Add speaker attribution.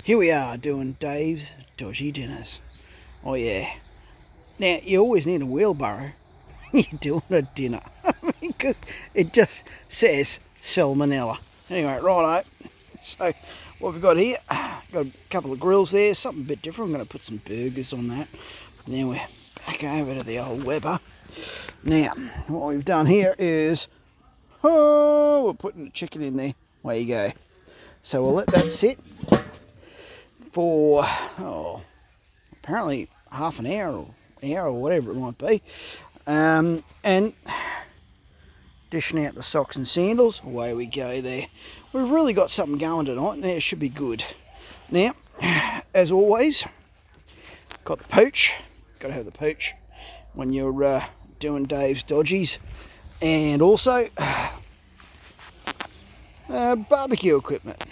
Speaker 1: Here we are doing Dave's Dodgy Dinners. Oh yeah. Now, you always need a wheelbarrow when you're doing a dinner. Because it just says salmonella. Anyway, righto. So, what we've got here, got a couple of grills there, something a bit different. I'm going to put some burgers on that. Now we're back over to the old Weber. Now, what we've done here is, we're putting the chicken in there. There you go. So we'll let that sit for, apparently half an hour or whatever it might be. And dishing out the socks and sandals. Away we go there. We've really got something going tonight, and it should be good. Now, as always, got the pooch. Got to have the pooch when you're doing Dave's Dodgies. And also, barbecue equipment.